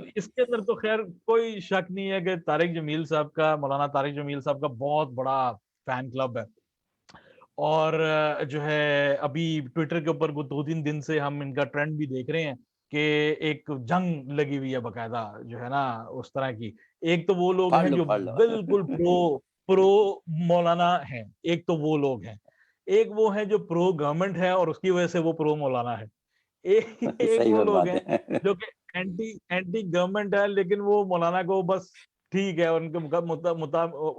इसके अंदर तो खैर कोई शक नहीं है कि तारिक जमील साहब का, मौलाना तारिक जमील साहब का बहुत बड़ा फैन क्लब है। और जो है अभी ट्विटर के ऊपर वो 2-3 दिन से हम इनका ट्रेंड भी देख रहे हैं कि एक जंग लगी हुई है बकायदा, जो है ना उस तरह की। एक तो वो लोग हैं जो फाड़ लो बिल्कुल प्रो प्रो मौलाना हैं, एक तो वो लोग हैं। एक वो है जो प्रो गवर्नमेंट है और उसकी वजह से वो प्रो मौलाना है। एक सही वो लोग फरमाते हैं हैं। जो कि एंटी एंटी गवर्नमेंट है, लेकिन वो मौलाना को बस ठीक है, उनके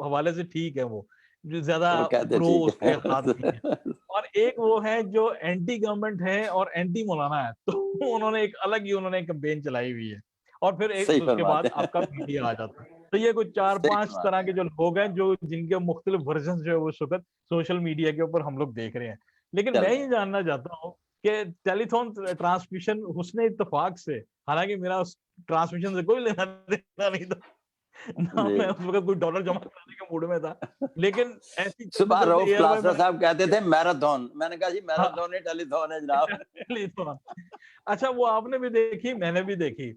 हवाले से ठीक है वो, जो ज्यादा वो कहते प्रो ठीक उसके है। हाथ नहीं है। और एक वो है जो एंटी गवर्नमेंट है और एंटी मौलाना है, तो उन्होंने एक अलग ही उन्होंने कैंपेन चलाई हुई है। और फिर एक सही उसके बाद फरमाते आपका हैं। मीडिया आ जाता है। तो ये कुछ सही 4-5 तरह फरमाते के हैं। जो लोग हैं जो जिनके मुख्तलिफ वर्जन जो है वो इस वक्त सोशल मीडिया के ऊपर हम लोग देख रहे हैं। लेकिन चल मैं रहे ये हैं। जानना चाहता हूँ कि टेलीथॉन ट्रांसमिशन हुस्न इत्तेफाक से, हालांकि मेरा उस ट्रांसमिशन से कोई लेना देना नहीं था, ना जी। मैं उस वक्त कोई डॉलर जमा कराने के मूड में था, लेकिन ऐसी चलते सुबह चलते रऊफ एयर में क्लासरा मैंने साहब कहते थे मैराथन, मैंने कहा जी हाँ, मैराथन नहीं टेलीथॉन है जनाब। टेलीथॉन। अच्छा, वो आपने भी देखी, मैंने भी देखी।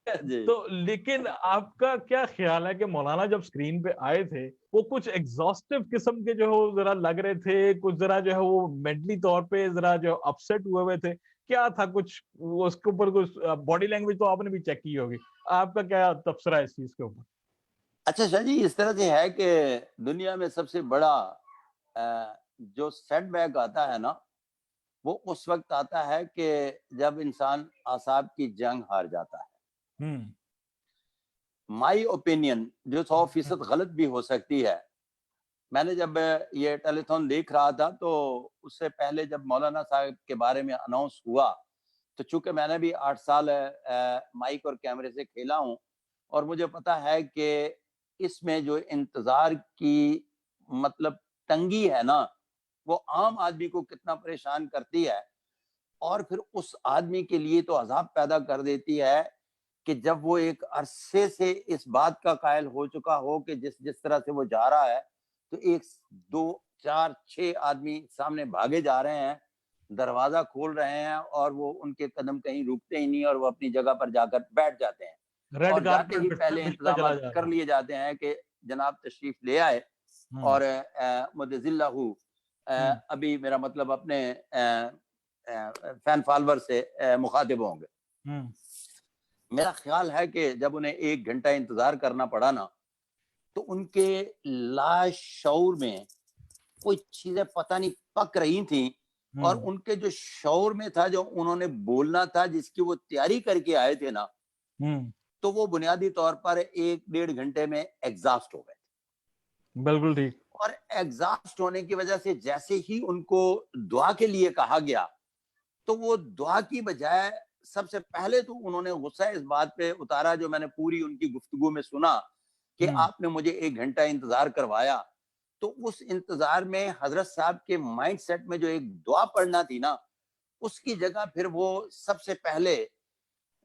जी। तो लेकिन आपका क्या ख्याल है कि मौलाना जब स्क्रीन पे आए थे, वो कुछ एग्जॉस्टिव किस्म के जो है वो जरा लग रहे थे, कुछ जरा जो है वो मेंटली तौर पे जरा जो अपसेट हुए ते? क्या था कुछ वो उसके ऊपर कुछ बॉडी लैंग्वेज तो आपने भी चेक की होगी। आपका क्या तबसरा है इस चीज़ के ऊपर? अच्छा शाह जी, इस तरह से है कि दुनिया में सबसे बड़ा जो सेटबैक आता है ना, वो उस वक़्त आता है कि जब इंसान आसाब की जंग हार जाता है। हुँ। माय ओपिनियन जो हुँ, हुँ। 100% गलत भी हो सकती है। मैंने जब ये टेलीथॉन देख रहा था तो उससे पहले जब मौलाना साहब के बारे में अनाउंस हुआ, तो चूँकि मैंने भी 8 साल माइक और कैमरे से खेला हूँ और मुझे पता है कि इसमें जो इंतज़ार की मतलब तंगी है ना, वो आम आदमी को कितना परेशान करती है और फिर उस आदमी के लिए तो अज़ाब पैदा कर देती है कि जब वो एक अरसे से इस बात का कायल हो चुका हो कि जिस जिस तरह से वो जा रहा है, तो 1, 2, 4, 6 आदमी सामने भागे जा रहे हैं, दरवाज़ा खोल रहे हैं और वो उनके कदम कहीं रुकते ही नहीं और वो अपनी जगह पर जाकर बैठ जाते हैं। रेड और जाते ही कारपेट पहले बिछता चला इंतज़ामात जा कर रहा है। लिए जाते हैं कि जनाब तशरीफ़ ले आए हुँ, और मुद्दज़िल्लाहु हुँ, अभी मेरा मतलब अपने फैन फॉलोवर से मुखातिब होंगे। हुँ, मेरा ख़्याल है कि जब उन्हें 1 घंटा इंतज़ार करना पड़ा ना, तो उनके लाशऊर में कोई चीज़ें पता नहीं पक रही थीं और हुँ, उनके जो शऊर में था, जो उन्होंने बोलना था, जिसकी वो तैयारी करके आए थे ना, हुँ। तो वो बुनियादी तौर पर 1 डेढ़ घंटे में एग्ज़ॉस्ट हो गए। बिल्कुल ठीक। और एग्ज़ॉस्ट होने की वजह से जैसे ही उनको दुआ के लिए कहा गया, तो वो दुआ की बजाय सबसे पहले तो उन्होंने गुस्सा इस बात पे उतारा जो मैंने पूरी उनकी गुफ्तगू में सुना कि हुँ, आपने मुझे 1 घंटा इंतज़ार करवाया। तो उस इंतज़ार में हज़रत साहब के माइंडसेट में जो एक दुआ पढ़ना थी ना, उसकी जगह फिर वो सबसे पहले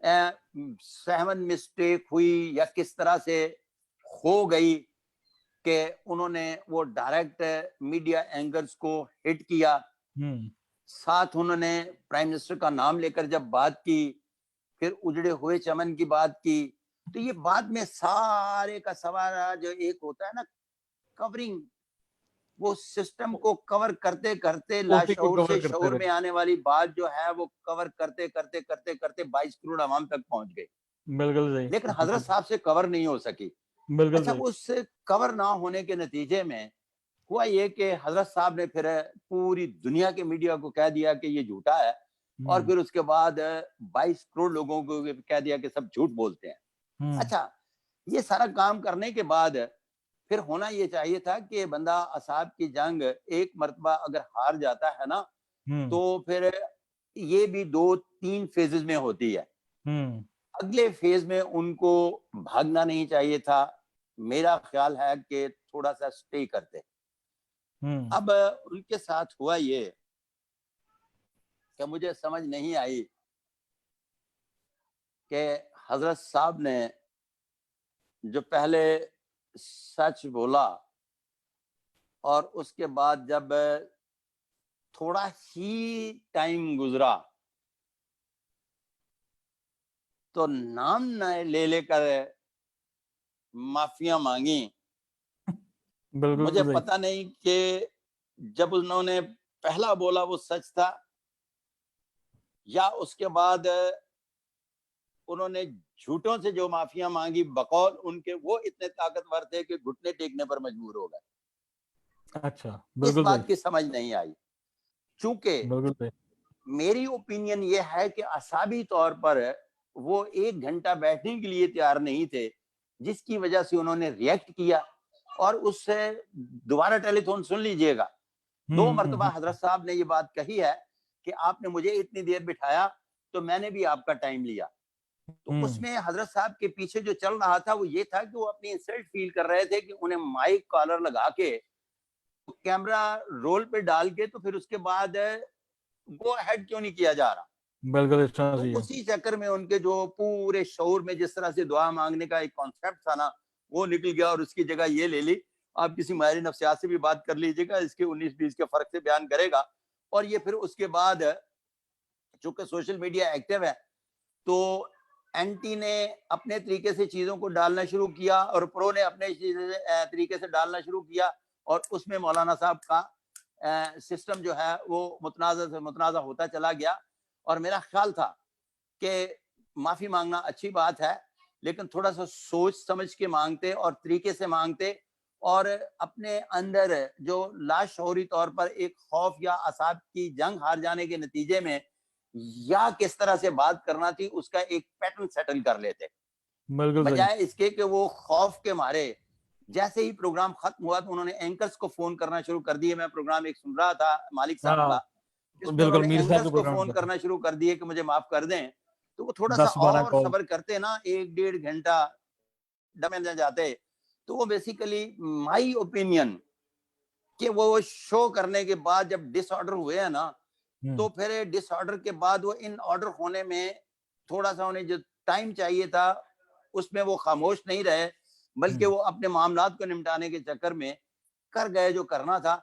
सहमन मिस्टेक हुई या किस तरह से हो गई कि उन्होंने वो डायरेक्ट मीडिया एंकर्स को हिट किया। हुँ। साथ उन्होंने प्राइम मिनिस्टर का नाम लेकर जब बात की, फिर उजड़े हुए चमन की बात की, तो ये बाद में सारे का सारा जो एक होता है ना कवरिंग, वो सिस्टम को कवर करते-करते उसी को लाशऊर कवर से करते शऊर में रहे। आने वाली बात जो है वो कवर करते 22 करोड़ अवाम तक पहुँच गई। बिल्कुल सही, लेकिन हज़रत बिल्कुल, साहब से कवर नहीं हो सकी। बिल्कुल अच्छा सही। उस कवर ना होने के नतीजे में हुआ ये कि हज़रत साहब ने फिर पूरी दुनिया के मीडिया को कह दिया कि ये झूठा है और हुँ, फिर उसके बाद 22 करोड़ लोगों को कह दिया कि सब झूठ बोलते हैं। हुँ, अच्छा, ये सारा काम करने के बाद फिर होना ये चाहिए था कि बंदा असाब की जंग एक मर्तबा अगर हार जाता है ना, हुँ, तो फिर ये भी 2-3 फेजेज़ में होती है। हुँ, अगले फेज़ में उनको भागना नहीं चाहिए था। मेरा ख़्याल है कि थोड़ा-सा स्टे करते। हुँ, अब उनके साथ हुआ ये कि मुझे समझ नहीं आई कि हज़रत साहब ने जो पहले सच बोला और उसके बाद जब थोड़ा ही टाइम गुज़रा, तो नाम न ले लेकर माफिया मांगी। मुझे बिल्कुल सही। पता नहीं कि जब उन्होंने पहला बोला वो सच था या उसके बाद उन्होंने झूठों से जो माफिया मांगी बकौल उनके, वो इतने ताकतवर थे कि घुटने टेकने पर मजबूर हो गए। अच्छा, इस बिल्कुल सही, बात की समझ नहीं आई, चूंकि बिल्कुल सही। मेरी ओपिनियन ये है कि असाबी तौर पर वो 1 घंटा बैठने के लिए तैयार नहीं थे, जिसकी वजह से उन्होंने रिएक्ट किया। और उससे दोबारा टेलीथॉन सुन लीजिएगा, 2 मर्तबा हज़रत साहब ने ये बात कही है कि आपने मुझे इतनी देर बिठाया, तो मैंने भी आपका टाइम लिया। तो उसमें हज़रत साहब के पीछे जो चल रहा था वो ये था कि वो अपनी इंसल्ट फील कर रहे थे कि उन्हें माइक कॉलर लगा के, कैमरा रोल पे डाल के, तो फिर उसके बाद गो अहेड क्यों नहीं किया जा रहा। बिल्कुल इस तरह तो से ही है। उसी चक्कर में उनके जो पूरे शऊर में जिस तरह से दुआ मांगने का एक कॉन्सेप्ट था ना, वो निकल गया और उसकी जगह ये ले ली। आप किसी माहिर नफ्सियात से भी बात कर लीजिएगा, इसके 19-20 के फर्क से बयान करेगा। और ये फिर उसके बाद चूंकि सोशल मीडिया एक्टिव है, तो एंटी ने अपने तरीके से चीजों को डालना शुरू किया और प्रो ने अपने तरीके से डालना शुरू किया, और उसमें मौलाना साहब का सिस्टम जो है वो मुतनाज़ा से मुतनाज़ा होता चला गया। और मेरा ख्याल था कि माफी मांगना अच्छी बात है, लेकिन थोड़ा सा सोच समझ के मांगते और तरीके से मांगते, और अपने अंदर जो लाशऊरी तौर पर एक खौफ या असाब की जंग हार जाने के नतीजे में या किस तरह से बात करना थी उसका एक पैटर्न सेटल कर लेते, बिल्कुल सही। बजाय इसके कि वो खौफ के मारे जैसे ही प्रोग्राम खत्म हुआ तो उन्होंने एंकर्स को फोन करना शुरू कर दिए। मैं प्रोग्राम एक सुन रहा था मालिक साहब हाँ, का, जिसमें बिल्कुल उन्होंने मीर साहब के एंकर्स को प्रोग्राम फोन पे। करना शुरू कर दिए कि मुझे माफ कर दें। तो वो थोड़ा सा 10-12 और कॉल। सब्र करते ना, 1-1.5 घंटा डमे न जाते, तो वो बेसिकली माई ओपिनियन कि वो शो करने के बाद जब डिसऑर्डर हुए हैं ना, तो फिर डिसऑर्डर के बाद वो इन ऑर्डर होने में थोड़ा सा उन्हें जो टाइम चाहिए था उसमें वो खामोश नहीं रहे, बल्कि वो अपने मामलात को निपटाने के चक्कर में कर गए जो करना था।